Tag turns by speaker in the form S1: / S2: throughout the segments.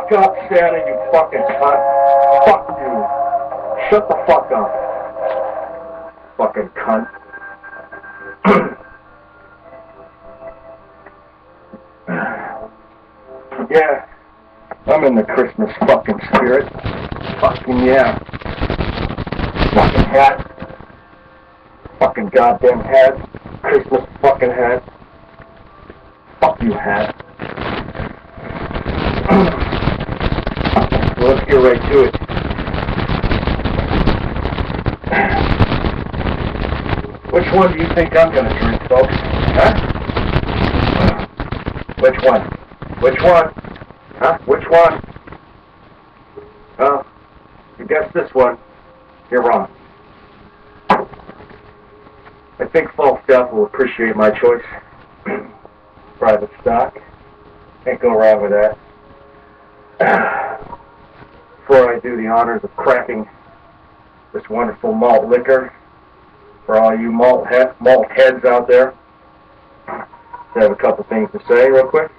S1: fuck up, Santa, you fucking cunt. Fuck you. Shut the fuck up. Fucking cunt. Yeah, I'm in the Christmas fucking spirit. Fucking yeah. Fucking hat. Fucking goddamn hat. Christmas fucking hat. Fuck you, hat. Well, let's get right to it. Which one do you think I'm gonna drink, folks? Huh? Which one? Which one? Huh? Which one? Oh, you guessed this one. You're wrong. I think False Death will appreciate my choice. Private stock. Can't go wrong with that. Before I do the honors of cracking this wonderful malt liquor, for all you malt heads out there, I have a couple things to say real quick.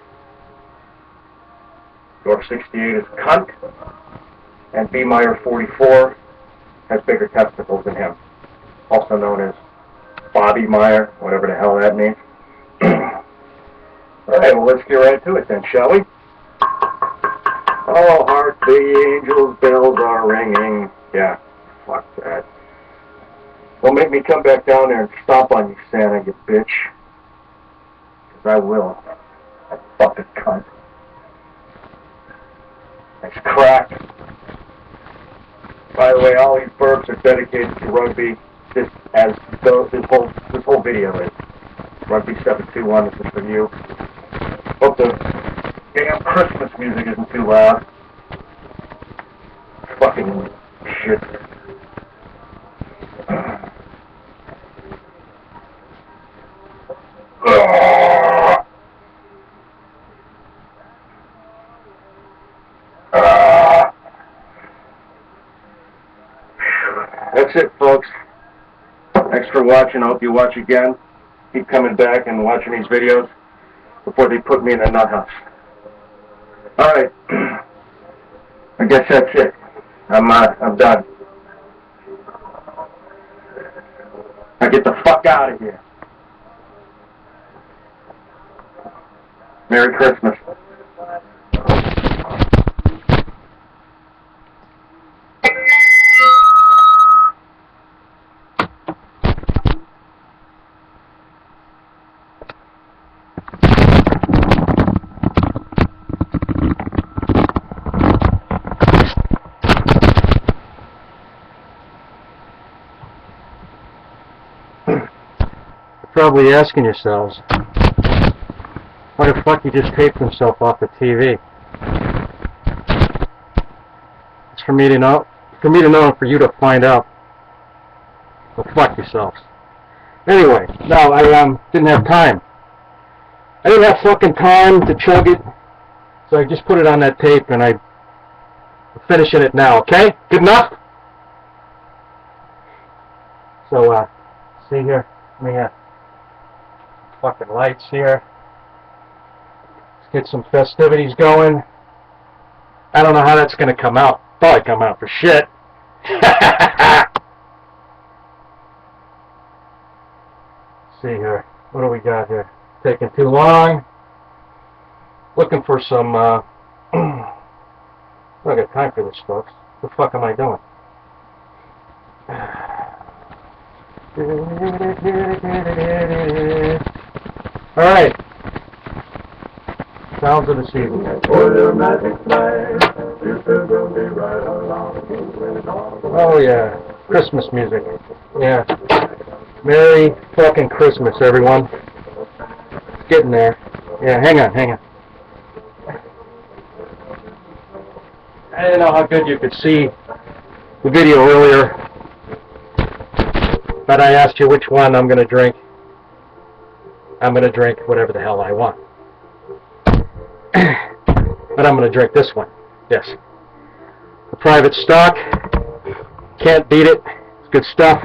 S1: Dwarf 68 is a cunt, and B. Meyer 44 has bigger testicles than him, also known as Bobby Meyer, whatever the hell that means. Alright, well, let's get right to it then, shall we? Oh, hark the angels' bells are ringing. Yeah, fuck that. Don't make me come back down there and stomp on you, Santa, you bitch. Because I will. That fucking cunt. Nice crack. By the way, all these burps are dedicated to rugby, this whole video is. Rugby721, this is for you. Hope the damn Christmas music isn't too loud. Fucking shit. That's it, folks. Thanks for watching. I hope you watch again. Keep coming back and watching these videos before they put me in a nut house. Alright. I guess that's it. I'm done. Now get the fuck out of here. Merry Christmas.
S2: Probably asking yourselves, why the fuck he just taped himself off the TV? It's for me to know, and for you to find out. Well, fuck yourselves. Anyway, no, I didn't have time. I didn't have fucking time to chug it, so I just put it on that tape, and I'm finishing it now. Okay, good enough. So, see here, let me fucking lights here. Let's get some festivities going. I don't know how that's gonna come out. Probably come out for shit. See here. What do we got here? Taking too long. Looking for some I don't got time for this, folks. What the fuck am I doing? Alright. Sounds of the season. Oh yeah. Christmas music. Yeah. Merry fucking Christmas, everyone. It's getting there. Yeah, hang on. I didn't know how good you could see the video earlier, but I asked you which one I'm going to drink. I'm going to drink whatever the hell I want. But I'm going to drink this one. Yes. The private stock. Can't beat it. It's good stuff.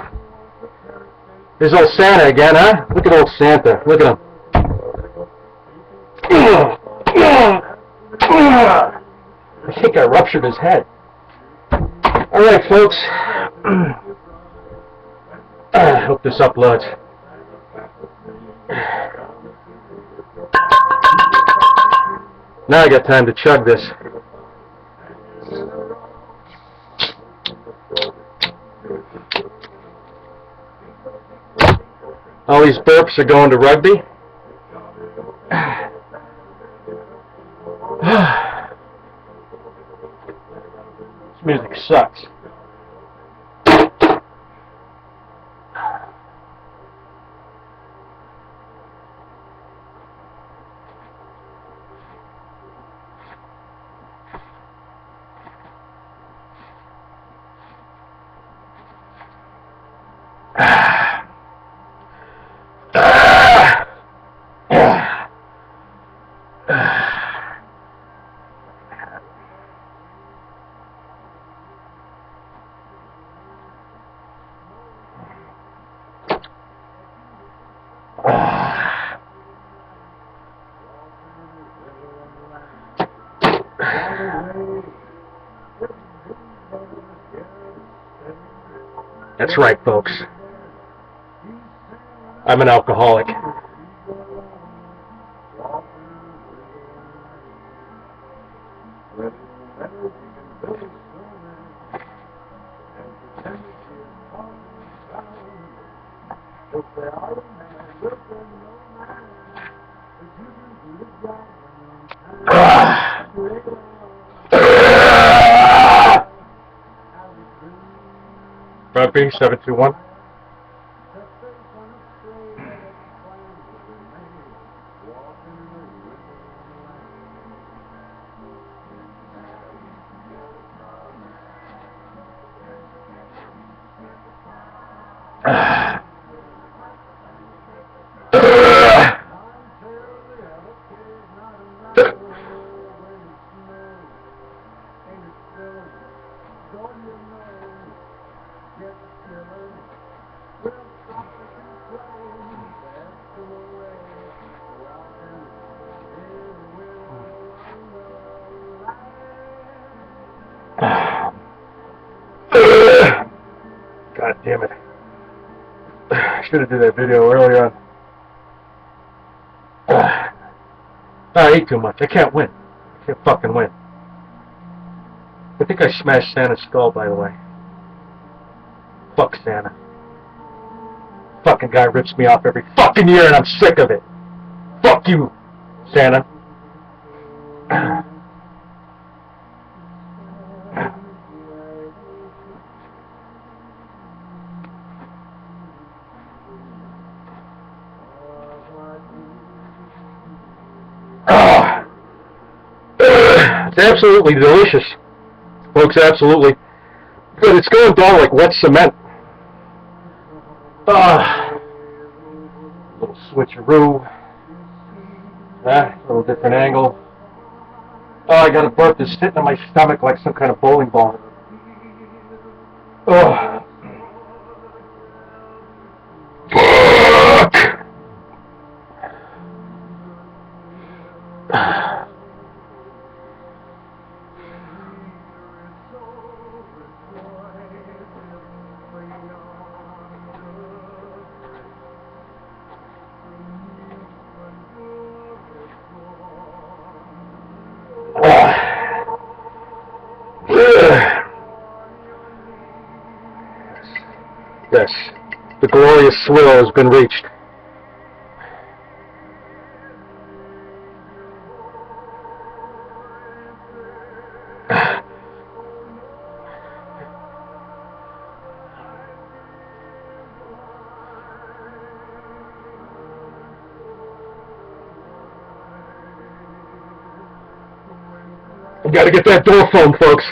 S2: There's old Santa again, huh? Look at old Santa. Look at him. I think I ruptured his head. Alright, folks. I hope this uploads. Now I got time to chug this. All these burps are going to rugby. This music sucks. That's right, folks. I'm an alcoholic. Rugby721. God damn it. I should have did that video earlier on. I ate too much. I can't win. I can't fucking win. I think I smashed Santa's skull, by the way. Fuck Santa. Fucking guy rips me off every fucking year and I'm sick of it. Fuck you, Santa. It's absolutely delicious, folks, absolutely. But it's going down like wet cement. Little switcheroo. A little different angle. Oh, I got a burp that's sitting in my stomach like some kind of bowling ball. Oh. Fuck! Yes, the glorious swill has been reached. We gotta get that door phone, folks.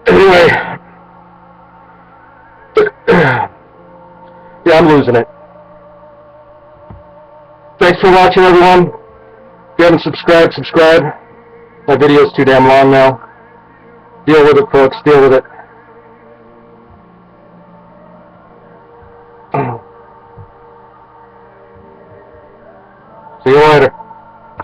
S2: Anyway. Yeah, I'm losing it. Thanks for watching, everyone. If you haven't subscribed, subscribe. My video's too damn long now. Deal with it, folks. Deal with it.